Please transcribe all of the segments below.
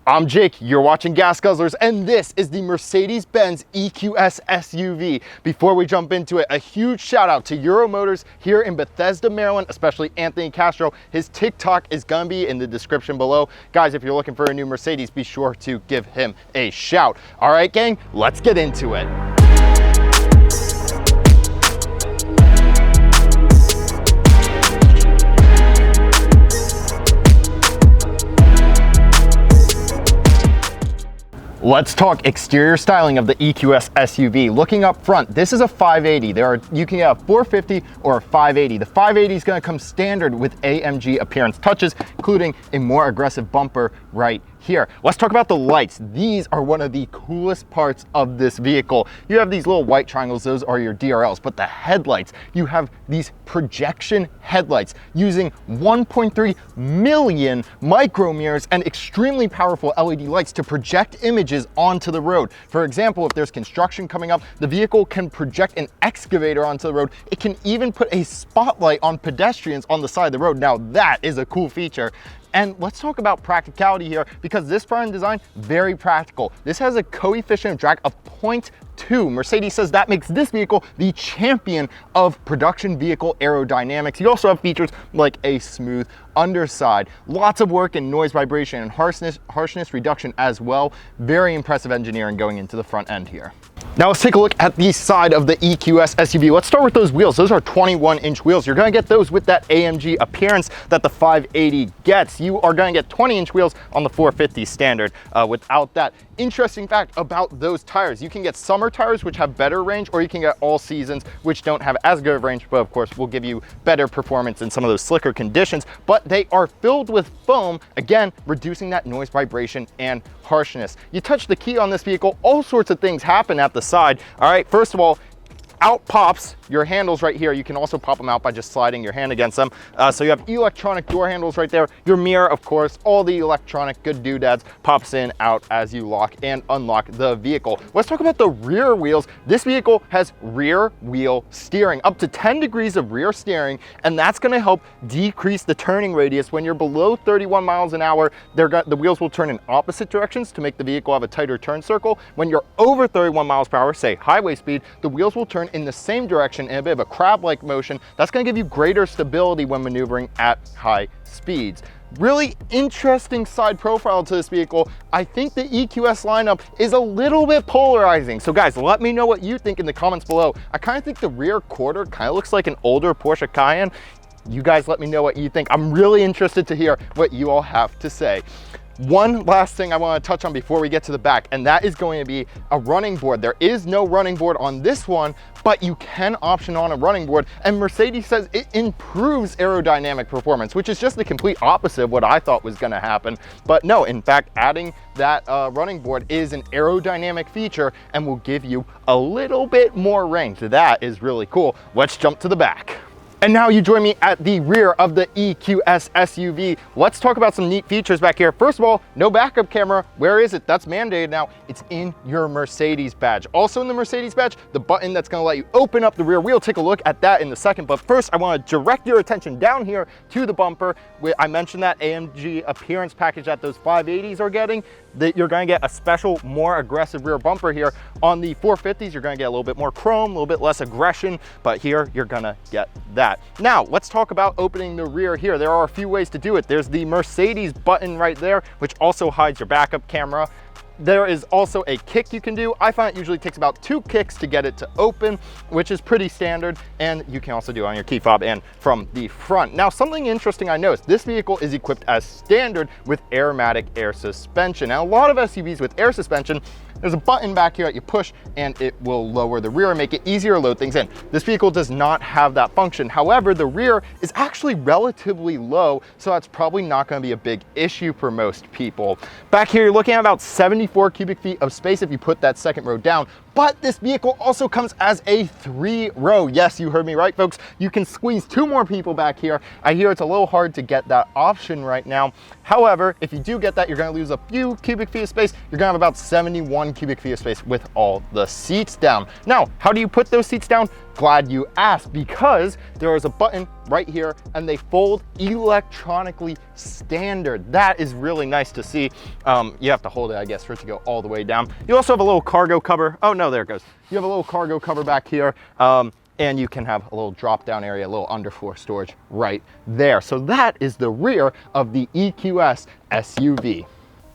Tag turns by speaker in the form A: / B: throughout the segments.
A: I'm Jake, you're watching Gas Guzzlers, and this is the Mercedes-Benz EQS SUV. Before we jump into it, a huge shout out to Euro Motors here in Bethesda, Maryland, especially Anthony Castro. His TikTok is gonna be in the description below. Guys, if you're looking for a new Mercedes, be sure to give him a shout. All right, gang, let's get into it. Let's talk exterior styling of the EQS SUV. Looking up front, this is a 580. You can get a 450 or a 580. The 580 is going to come standard with AMG appearance touches, including a more aggressive bumper right here. Let's talk about the lights. These are one of the coolest parts of this vehicle. You have these little white triangles, those are your DRLs, but the headlights, you have these projection headlights using 1.3 million micro mirrors and extremely powerful LED lights to project images onto the road. For example, if there's construction coming up, the vehicle can project an excavator onto the road. It can even put a spotlight on pedestrians on the side of the road. Now that is a cool feature. And let's talk about practicality here, because this front end design, very practical. This has a coefficient of drag of 0.2. Mercedes says that makes this vehicle the champion of production vehicle aerodynamics. You also have features like a smooth underside, lots of work in noise, vibration, and harshness reduction as well. Very impressive engineering going into the front end here. Now let's take a look at the side of the EQS SUV. Let's start with those wheels. Those are 21-inch wheels. You're gonna get those with that AMG appearance that the 580 gets. You are gonna get 20-inch wheels on the 450 standard without that. Interesting fact about those tires, you can get summer tires which have better range, or you can get all seasons which don't have as good of range, but of course will give you better performance in some of those slicker conditions. But they are filled with foam, again reducing that noise, vibration, and harshness. You touch the key on this vehicle, all sorts of things happen at the side. All right, first of all, out pops your handles right here. You can also pop them out by just sliding your hand against them. So you have electronic door handles right there. Your mirror, of course, all the electronic good doodads pops in, out as you lock and unlock the vehicle. Let's talk about the rear wheels. This vehicle has rear wheel steering, up to 10 degrees of rear steering, and that's gonna help decrease the turning radius. When you're below 31 miles an hour, the wheels will turn in opposite directions to make the vehicle have a tighter turn circle. When you're over 31 miles per hour, say highway speed, the wheels will turn in the same direction in a bit of a crab-like motion. That's going to give you greater stability when maneuvering at high speeds. Really interesting side profile to this vehicle. I think the EQS lineup is a little bit polarizing. So guys, let me know what you think in the comments below. I kind of think the rear quarter kind of looks like an older Porsche Cayenne. You guys let me know what you think. I'm really interested to hear what you all have to say. One last thing I want to touch on before we get to the back, and that is going to be a running board. There is no running board on this one, but you can option on a running board, and Mercedes says it improves aerodynamic performance, which is just the complete opposite of what I thought was going to happen. But no, in fact, adding that running board is an aerodynamic feature and will give you a little bit more range. That is really cool. Let's jump to the back. And now you join me at the rear of the EQS SUV. Let's talk about some neat features back here. First of all, no backup camera. Where is it? That's mandated now. It's in your Mercedes badge. Also in the Mercedes badge, the button that's gonna let you open up the rear wheel. Take a look at that in a second. But first, I wanna direct your attention down here to the bumper. I mentioned that AMG appearance package that those 580s are getting. That you're gonna get a special, more aggressive rear bumper here. On the 450s, you're gonna get a little bit more chrome, a little bit less aggression, but here you're gonna get that. Now, let's talk about opening the rear here. There are a few ways to do it. There's the Mercedes button right there, which also hides your backup camera. There is also a kick you can do. I find it usually takes about 2 kicks to get it to open, which is pretty standard, and you can also do it on your key fob and from the front. Now, something interesting I noticed, this vehicle is equipped as standard with aromatic air suspension. Now, a lot of SUVs with air suspension, there's a button back here that you push and it will lower the rear and make it easier to load things in. This vehicle does not have that function. However, the rear is actually relatively low, so that's probably not going to be a big issue for most people. Back here, you're looking at about 74 cubic feet of space if you put that second row down. But this vehicle also comes as a 3-row. Yes, you heard me right, folks. You can squeeze 2 more people back here. I hear it's a little hard to get that option right now. However, if you do get that, you're going to lose a few cubic feet of space. You're going to have about 71 cubic feet of space with all the seats down. Now, how do you put those seats down? Glad you asked, because there is a button right here and they fold electronically standard. That is really nice to see. You have to hold it, I guess, for it to go all the way down. You also have a little cargo cover. Oh no, there it goes. You have a little cargo cover back here. And you can have a little drop down area, a little underfloor storage right there. So that is the rear of the EQS SUV.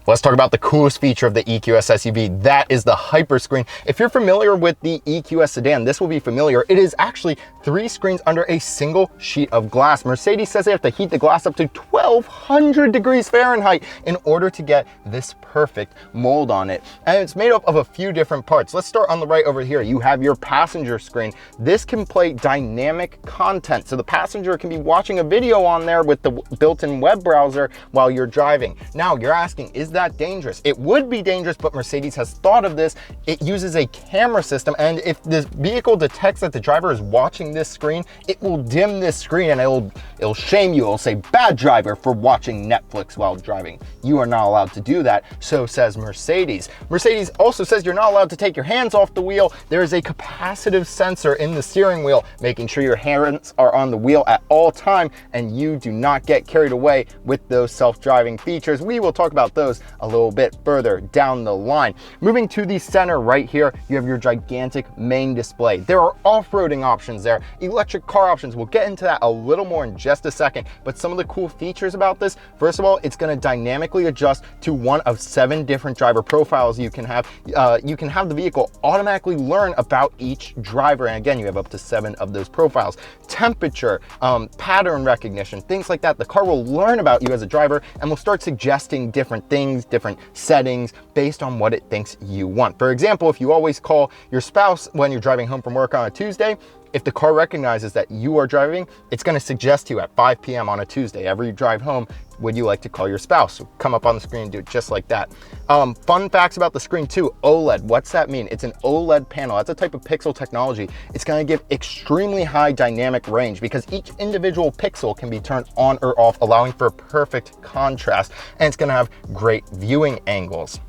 A: Let's talk about the coolest feature of the EQS SUV. That is the Hyperscreen. If you're familiar with the EQS sedan, this will be familiar. It is actually 3 screens under a single sheet of glass. Mercedes says they have to heat the glass up to 1200 degrees Fahrenheit in order to get this perfect mold on it. And it's made up of a few different parts. Let's start on the right over here. You have your passenger screen. This can play dynamic content. So the passenger can be watching a video on there with the built-in web browser while you're driving. Now you're asking, is that dangerous? It would be dangerous, but Mercedes has thought of this. It uses a camera system, and if this vehicle detects that the driver is watching this screen, it will dim this screen and it'll shame you. It'll say, bad driver for watching Netflix while driving. You are not allowed to do that, so says Mercedes. Mercedes also says you're not allowed to take your hands off the wheel. There is a capacitive sensor in the steering wheel, making sure your hands are on the wheel at all time and you do not get carried away with those self-driving features. We will talk about those a little bit further down the line. Moving to the center right here, you have your gigantic main display. There are off-roading options there, electric car options. We'll get into that a little more in just a second, but some of the cool features about this, first of all, it's going to dynamically adjust to one of 7 different driver profiles you can have. You can have the vehicle automatically learn about each driver, and again, you have up to 7 of those profiles. Temperature, pattern recognition, things like that. The car will learn about you as a driver and will start suggesting different things, different settings based on what it thinks you want. For example, if you always call your spouse when you're driving home from work on a Tuesday, if the car recognizes that you are driving, it's going to suggest to you at 5 p.m. on a Tuesday, every drive home, would you like to call your spouse? So come up on the screen and do it just like that. Fun facts about the screen too, OLED. What's that mean? It's an OLED panel. That's a type of pixel technology. It's going to give extremely high dynamic range because each individual pixel can be turned on or off, allowing for perfect contrast, and it's going to have great viewing angles.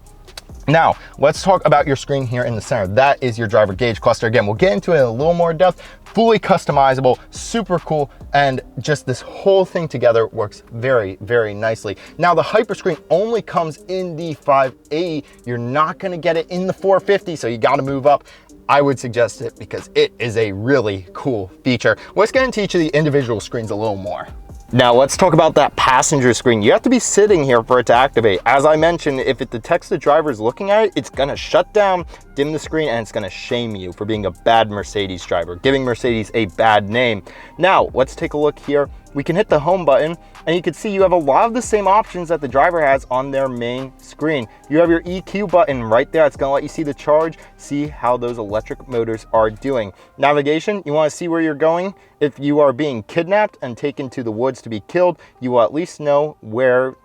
A: Now, let's talk about your screen here in the center. That is your driver gauge cluster. Again, we'll get into it in a little more depth. Fully customizable, super cool, and just this whole thing together works very, very nicely. Now, the Hyperscreen only comes in the 580. You're not gonna get it in the 450, so you gotta move up. I would suggest it because it is a really cool feature. Let's get into each of the individual screens a little more. Now let's talk about that passenger screen. You have to be sitting here for it to activate. As I mentioned, if it detects the driver's looking at it, it's gonna shut down, dim the screen, and it's gonna shame you for being a bad Mercedes driver, giving Mercedes a bad name. Now, let's take a look here. We can hit the home button and you can see you have a lot of the same options that the driver has on their main screen. You have your EQ button right there. It's gonna let you see the charge, see how those electric motors are doing. Navigation, you wanna see where you're going. If you are being kidnapped and taken to the woods to be killed, you will at least know where,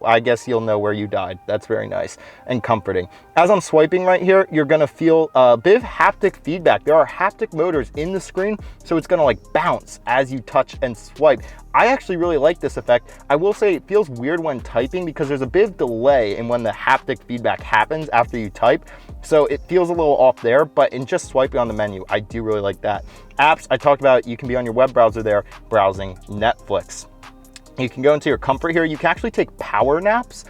A: I guess you'll know where you died. That's very nice and comforting. As I'm swiping right here, you're gonna feel a bit of haptic feedback. There are haptic motors in the screen, so it's gonna like bounce as you touch and swipe. I actually really like this effect. I will say it feels weird when typing because there's a bit of delay in when the haptic feedback happens after you type. So it feels a little off there, but in just swiping on the menu, I do really like that. Apps, I talked about, you can be on your web browser there, browsing Netflix. You can go into your comfort here. You can actually take power naps,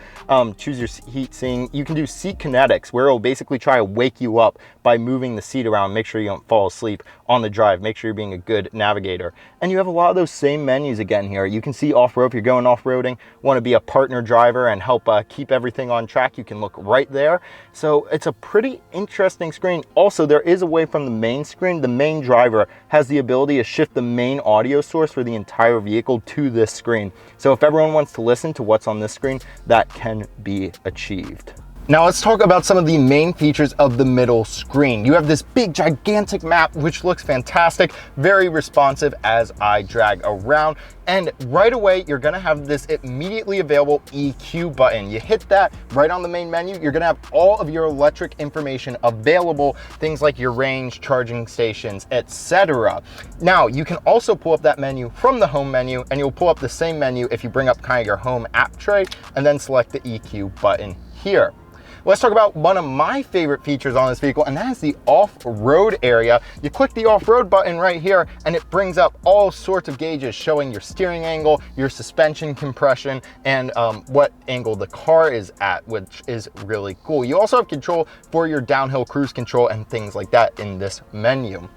A: choose your heat seeing. You can do seat kinetics, where it'll basically try to wake you up by moving the seat around, make sure you don't fall asleep on the drive, make sure you're being a good navigator. And you have a lot of those same menus again here. You can see off-road, if you're going off-roading, want to be a partner driver and help keep everything on track, you can look right there. So it's a pretty interesting screen. Also, there is a way from the main screen. The main driver has the ability to shift the main audio source for the entire vehicle to this screen. So if everyone wants to listen to what's on this screen, that can be achieved. Now let's talk about some of the main features of the middle screen. You have this big gigantic map, which looks fantastic, very responsive as I drag around. And right away, you're gonna have this immediately available EQ button. You hit that right on the main menu, you're gonna have all of your electric information available, things like your range, charging stations, etc. Now, you can also pull up that menu from the home menu, and you'll pull up the same menu if you bring up kind of your home app tray and then select the EQ button here. Let's talk about one of my favorite features on this vehicle, and that is the off-road area. You click the off-road button right here, and it brings up all sorts of gauges showing your steering angle, your suspension compression, and what angle the car is at, which is really cool. You also have control for your downhill cruise control and things like that in this menu.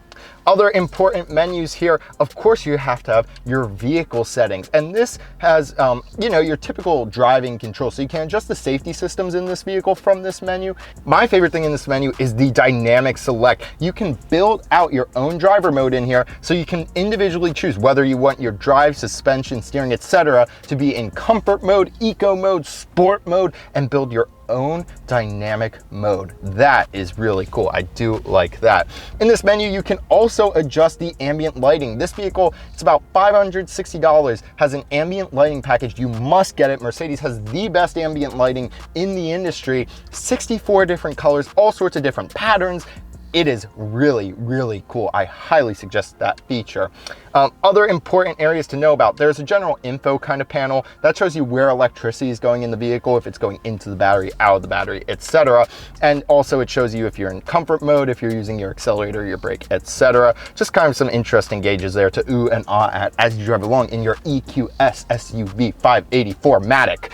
A: Other important menus here, of course, you have to have your vehicle settings, and this has you know, your typical driving control, so you can adjust the safety systems in this vehicle from this menu. My favorite thing in this menu is the dynamic select. You can build out your own driver mode in here, so you can individually choose whether you want your drive, suspension, steering, etc. to be in comfort mode, eco mode, sport mode, and build your own dynamic mode. That is really cool. I do like that. In this menu, you can also adjust the ambient lighting. This vehicle, it's about $560, has an ambient lighting package. You must get it. Mercedes has the best ambient lighting in the industry. 64 different colors, all sorts of different patterns. It is really, really cool. I highly suggest that feature. Other important areas to know about, there's a general info kind of panel that shows you where electricity is going in the vehicle, if it's going into the battery, out of the battery, etc. And also it shows you if you're in comfort mode, if you're using your accelerator, your brake, etc. Just kind of some interesting gauges there to ooh and ah at as you drive along in your EQS SUV 584 Matic.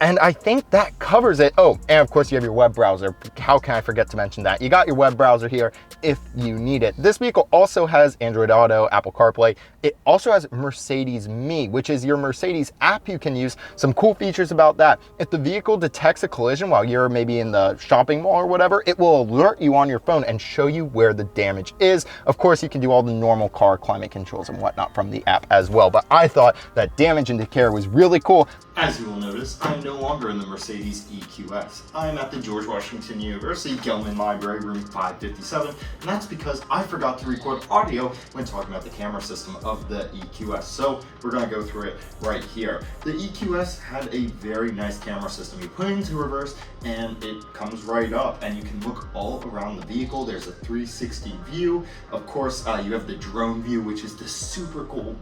A: And I think that covers it. Oh, and of course you have your web browser. How can I forget to mention that? You got your web browser here if you need it. This vehicle also has Android Auto, Apple CarPlay. It also has Mercedes Me, which is your Mercedes app you can use. Some cool features about that. If the vehicle detects a collision while you're maybe in the shopping mall or whatever, it will alert you on your phone and show you where the damage is. Of course, you can do all the normal car climate controls and whatnot from the app as well. But I thought that damage indicator was really cool.
B: As you will notice, I'm no longer in the Mercedes EQS. I'm at the George Washington University Gelman Library, room 557, and that's because I forgot to record audio when talking about the camera system of the EQS. So we're going to go through it right here. The EQS had a very nice camera system. You put it into reverse and it comes right up, and you can look all around the vehicle. There's a 360 view. Of course, you have the drone view, which is the super cool,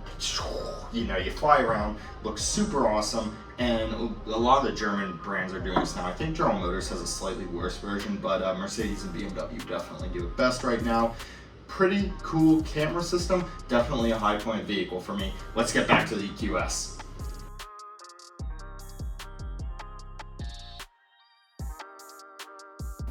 B: you know, you fly around, looks super awesome. And a lot of the German brands are doing this now. I think General Motors has a slightly worse version, but Mercedes and BMW definitely do it best right now. Pretty cool camera system, definitely a high point vehicle for me. Let's get back to the EQS.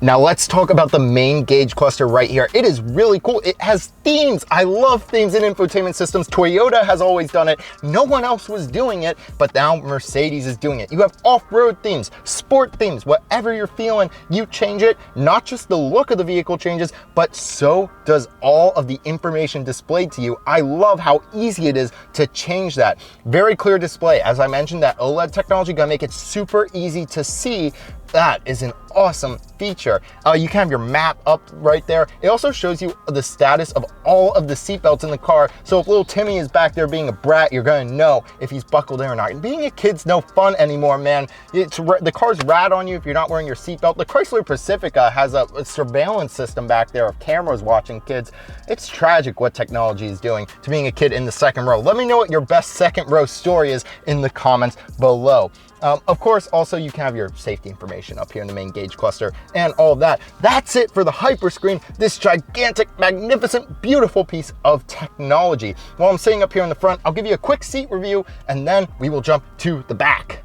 A: Now let's talk about the main gauge cluster right here. It is really cool. It has themes. I love themes in infotainment systems. Toyota has always done it. No one else was doing it, but now Mercedes is doing it. You have off-road themes, sport themes, whatever you're feeling, you change it. Not just the look of the vehicle changes, but so does all of the information displayed to you. I love how easy it is to change that. Very clear display. As I mentioned, that OLED technology gonna make it super easy to see. That is an awesome feature. You can have your map up right there. It also shows you the status of all of the seatbelts in the car. So if little Timmy is back there being a brat, you're gonna know if he's buckled in or not. And being a kid's no fun anymore, man. The car's rad on you if you're not wearing your seatbelt. The Chrysler Pacifica has a surveillance system back there of cameras watching kids. It's tragic what technology is doing to being a kid in the second row. Let me know what your best second row story is in the comments below. Of course, also you can have your safety information up here in the main gauge cluster and all of that. That's it for the Hyperscreen, this gigantic, magnificent, beautiful piece of technology. While I'm sitting up here in the front, I'll give you a quick seat review and then we will jump to the back.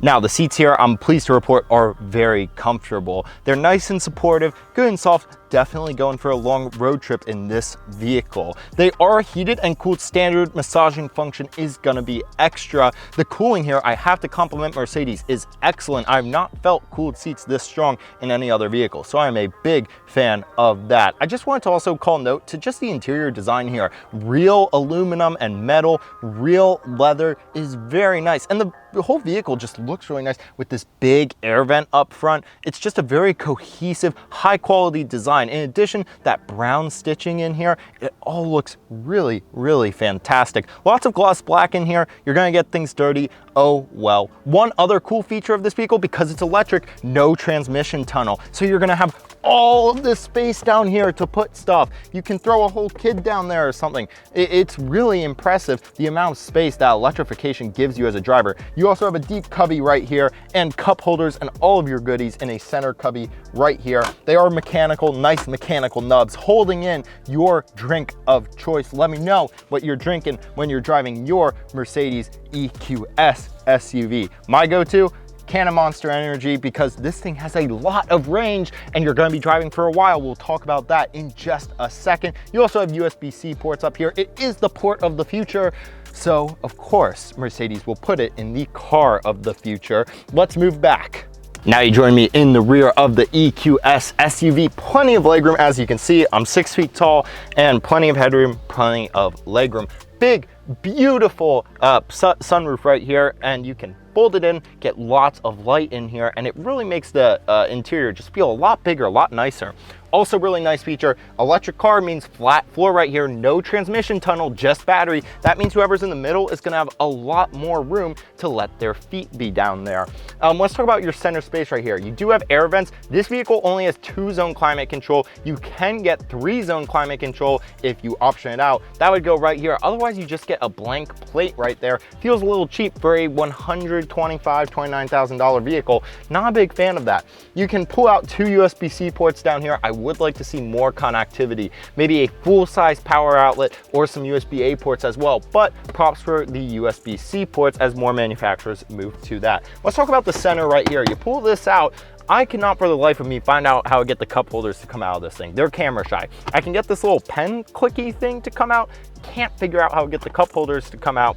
A: Now, the seats here, I'm pleased to report, are very comfortable. They're nice and supportive, good and soft, definitely going for a long road trip in this vehicle. They are heated and cooled. Standard massaging function is gonna be extra. The cooling here, I have to compliment Mercedes, is excellent. I've not felt cooled seats this strong in any other vehicle, so I'm a big fan of that. I just wanted to also call note to just the interior design here. Real aluminum and metal, real leather is very nice. And the whole vehicle just looks really nice with this big air vent up front. It's just a very cohesive, high quality design. In addition, that brown stitching in here, it all looks really, really fantastic. Lots of gloss black in here. You're gonna get things dirty. Oh well. One other cool feature of this vehicle, because it's electric, no transmission tunnel. So you're gonna have all of this space down here to put stuff. You can throw a whole kid down there or something. It's really impressive the amount of space that electrification gives you as a driver. You also have a deep cubby right here and cup holders and all of your goodies in a center cubby right here. They are mechanical, nice mechanical nubs holding in your drink of choice. Let me know what you're drinking when you're driving your Mercedes EQS SUV. My go-to, can of Monster Energy, because this thing has a lot of range and you're going to be driving for a while. We'll talk about that in just a second. You also have USB-C ports up here. It is the port of the future. So of course, Mercedes will put it in the car of the future. Let's move back. Now you join me in the rear of the EQS SUV. Plenty of legroom. As you can see, I'm 6 feet tall and plenty of headroom, plenty of legroom. Big, beautiful sunroof right here, and you can fold it in, get lots of light in here, and it really makes the interior just feel a lot bigger, a lot nicer. Also really nice feature, electric car means flat floor right here, no transmission tunnel, just battery. That means whoever's in the middle is gonna have a lot more room to let their feet be down there. Let's talk about your center space right here. You do have air vents. This vehicle only has 2-zone climate control. You can get 3-zone climate control if you option it out. That would go right here. Otherwise, you just get a blank plate right there. Feels a little cheap for a $129,000 vehicle. Not a big fan of that. You can pull out 2 USB-C ports down here. I would like to see more connectivity, maybe a full-size power outlet or some USB-A ports as well, but props for the USB-C ports as more manufacturers move to that. Let's talk about the center right here. You pull this out, I cannot for the life of me find out how to get the cup holders to come out of this thing. They're camera shy. I can get this little pen clicky thing to come out. Can't figure out how to get the cup holders to come out.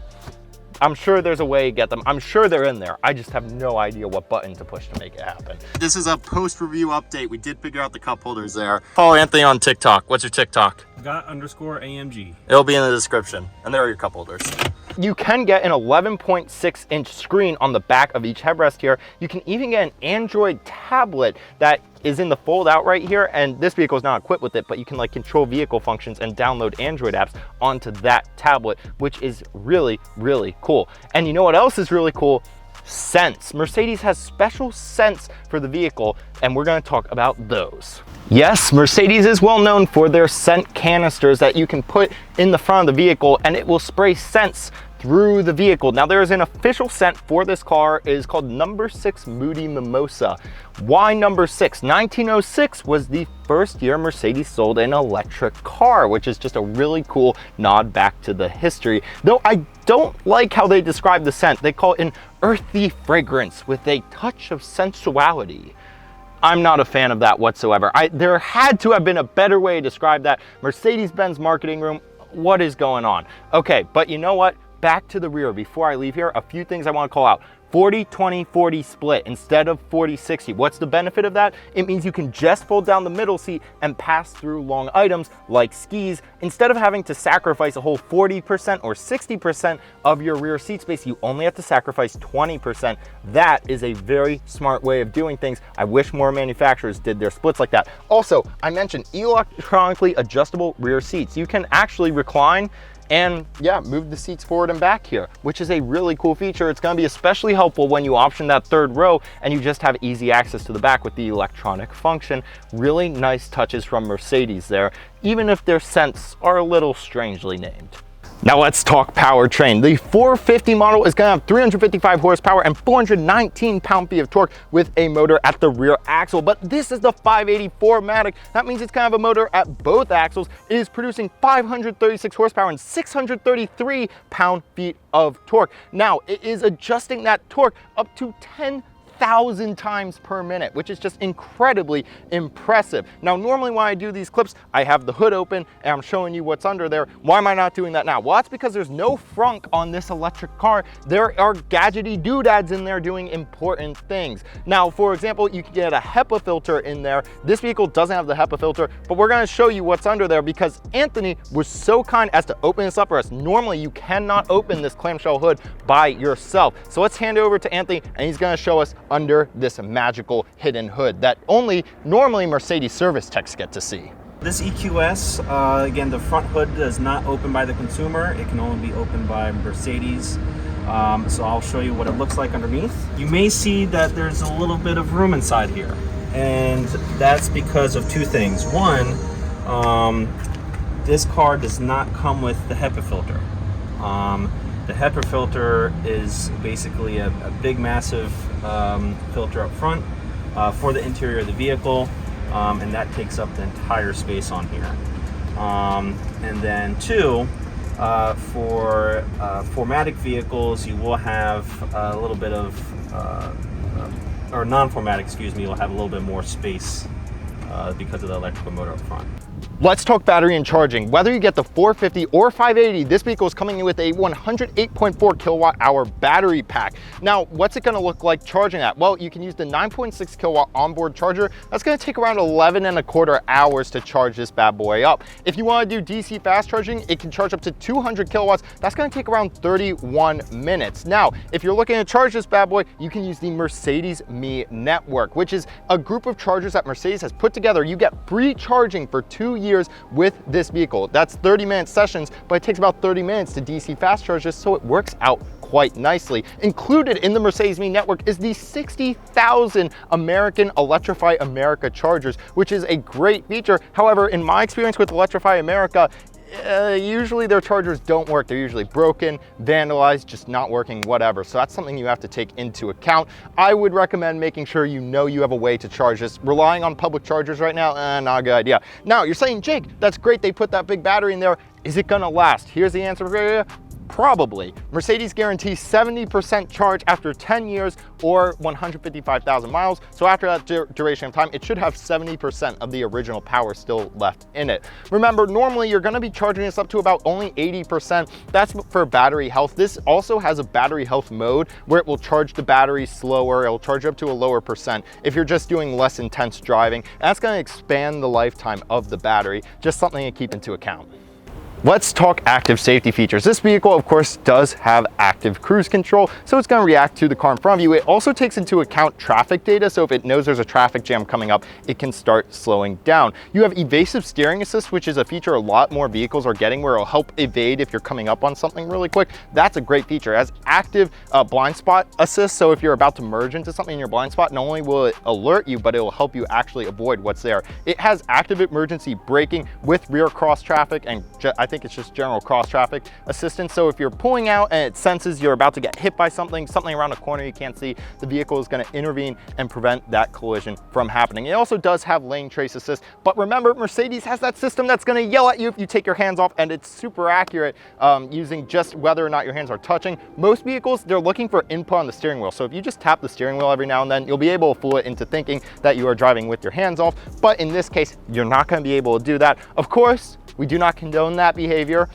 A: I'm sure there's a way to get them. I'm sure they're in there. I just have no idea what button to push to make it happen. This is a post-review update. We did figure out the cup holders there. Follow Anthony on TikTok. What's your TikTok?
C: got_AMG.
A: It'll be in the description. And there are your cup holders. You can get an 11.6-inch screen on the back of each headrest here. You can even get an Android tablet that is in the fold out right here, and this vehicle is not equipped with it, but you can like control vehicle functions and download Android apps onto that tablet, which is really, really cool. And you know what else is really cool? Scents. Mercedes has special scents for the vehicle, and we're going to talk about those. Yes, Mercedes is well known for their scent canisters that you can put in the front of the vehicle, and it will spray scents through the vehicle. Now there is an official scent for this car. It is called Number 6 Moody Mimosa. Why Number 6? 1906 was the first year Mercedes sold an electric car, which is just a really cool nod back to the history. Though I don't like how they describe the scent. They call it an earthy fragrance with a touch of sensuality. I'm not a fan of that whatsoever. There had to have been a better way to describe that. Mercedes-Benz marketing room, what is going on? Okay, but you know what? Back to the rear. Before I leave here, a few things I want to call out. 40-20-40 split instead of 40-60. What's the benefit of that? It means you can just fold down the middle seat and pass through long items like skis. Instead of having to sacrifice a whole 40% or 60% of your rear seat space, you only have to sacrifice 20%. That is a very smart way of doing things. I wish more manufacturers did their splits like that. Also, I mentioned electronically adjustable rear seats. You can actually recline and yeah, move the seats forward and back here, which is a really cool feature. It's gonna be especially helpful when you option that third row and you just have easy access to the back with the electronic function. Really nice touches from Mercedes there, even if their scents are a little strangely named. Now let's talk powertrain. The 450 model is gonna have 355 horsepower and 419 pound-feet of torque with a motor at the rear axle, but this is the 580 4MATIC. That means it's gonna have a motor at both axles. It is producing 536 horsepower and 633 pound-feet of torque. Now, it is adjusting that torque up to 10,000 times per minute, which is just incredibly impressive. Now, normally when I do these clips, I have the hood open and I'm showing you what's under there. Why am I not doing that now? Well, that's because there's no frunk on this electric car. There are gadgety doodads in there doing important things. Now, for example, you can get a HEPA filter in there. This vehicle doesn't have the HEPA filter, but we're gonna show you what's under there because Anthony was so kind as to open this up for us. Normally, you cannot open this clamshell hood by yourself. So let's hand it over to Anthony and he's gonna show us under this magical hidden hood that only normally Mercedes service techs get to see.
C: This EQS, again, the front hood does not open by the consumer. It can only be opened by Mercedes. So I'll show you what it looks like underneath. You may see that there's a little bit of room inside here, and that's because of two things. One, this car does not come with the HEPA filter. The HEPA filter is basically a big, massive filter up front for the interior of the vehicle, and that takes up the entire space on here. And then two, for 4MATIC vehicles, you will have a little bit of, or non-4MATIC, excuse me, you'll have a little bit more space because of the electrical motor up front.
A: Let's talk battery and charging. Whether you get the 450 or 580, this vehicle is coming in with a 108.4 kilowatt hour battery pack. Now, what's it gonna look like charging at? Well, you can use the 9.6 kilowatt onboard charger. That's gonna take around 11.25 hours to charge this bad boy up. If you wanna do DC fast charging, it can charge up to 200 kilowatts. That's gonna take around 31 minutes. Now, if you're looking to charge this bad boy, you can use the Mercedes Me Network, which is a group of chargers that Mercedes has put together. You get free charging for 2 years with this vehicle. That's 30-minute sessions, but it takes about 30 minutes to DC fast charge this, so it works out quite nicely. Included in the Mercedes Me Network is the 60,000 American Electrify America chargers, which is a great feature. However, in my experience with Electrify America, usually their chargers don't work. They're usually broken, vandalized, just not working, whatever. So that's something you have to take into account. I would recommend making sure you know you have a way to charge this. Relying on public chargers right now, not a good idea. Now, you're saying, Jake, that's great, they put that big battery in there. Is it gonna last? Here's the answer for you. Probably. Mercedes guarantees 70% charge after 10 years or 155,000 miles. So after that duration of time, it should have 70% of the original power still left in it. Remember, normally you're gonna be charging this up to about only 80%. That's for battery health. This also has a battery health mode where it will charge the battery slower. It'll charge up to a lower percent if you're just doing less intense driving. And that's gonna expand the lifetime of the battery. Just something to keep into account. Let's talk active safety features. This vehicle, of course, does have active cruise control, so it's going to react to the car in front of you. It also takes into account traffic data, so if it knows there's a traffic jam coming up, it can start slowing down. You have evasive steering assist, which is a feature a lot more vehicles are getting, where it'll help evade if you're coming up on something really quick. That's a great feature. It has active blind spot assist, so if you're about to merge into something in your blind spot, not only will it alert you, but it will help you actually avoid what's there. It has active emergency braking with rear cross traffic, and I think it's just general cross traffic assistance. So if you're pulling out and it senses you're about to get hit by something around a corner you can't see, the vehicle is going to intervene and prevent that collision from happening. It also does have lane trace assist, but remember, Mercedes has that system that's going to yell at you if you take your hands off, and it's super accurate using just whether or not your hands are touching. Most vehicles, they're looking for input on the steering wheel. So if you just tap the steering wheel every now and then, you'll be able to fool it into thinking that you are driving with your hands off. But in this case, you're not going to be able to do that. Of course, we do not condone that behavior,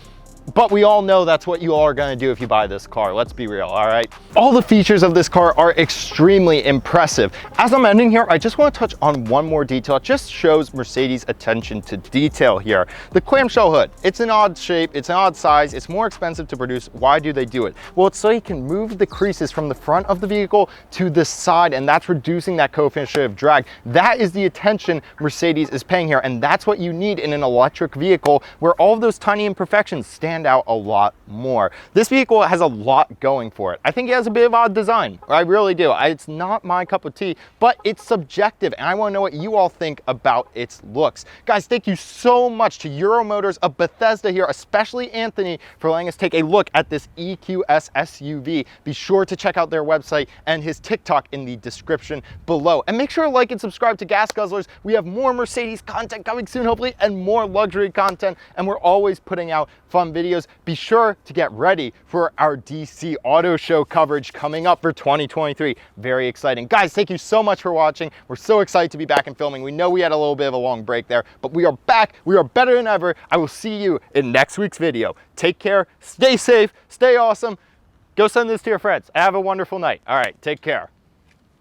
A: but we all know that's what you all are going to do if you buy this car. Let's be real, all right? All the features of this car are extremely impressive. As I'm ending here, I just want to touch on one more detail. It just shows Mercedes' attention to detail here. The clamshell hood, it's an odd shape, it's an odd size, it's more expensive to produce. Why do they do it? Well, it's so you can move the creases from the front of the vehicle to the side, and that's reducing that coefficient of drag. That is the attention Mercedes is paying here, and that's what you need in an electric vehicle, where all of those tiny imperfections stand out a lot more. This vehicle has a lot going for it. I think it has a bit of odd design. I really do. It's not my cup of tea, but it's subjective, and I want to know what you all think about its looks. Guys, thank you so much to Euro Motors of Bethesda here, especially Anthony, for letting us take a look at this EQS SUV. Be sure to check out their website and his TikTok in the description below. And make sure to like and subscribe to Gas Guzzlers. We have more Mercedes content coming soon, hopefully, and more luxury content, and we're always putting out fun videos. Be sure to get ready for our DC Auto Show coverage coming up for 2023. Very exciting. Guys, thank you so much for watching. We're so excited to be back in filming. We know we had a little bit of a long break there, but we are back. We are better than ever. I will see you in next week's video. Take care, stay safe, stay awesome. Go send this to your friends. Have a wonderful night. All right, take care.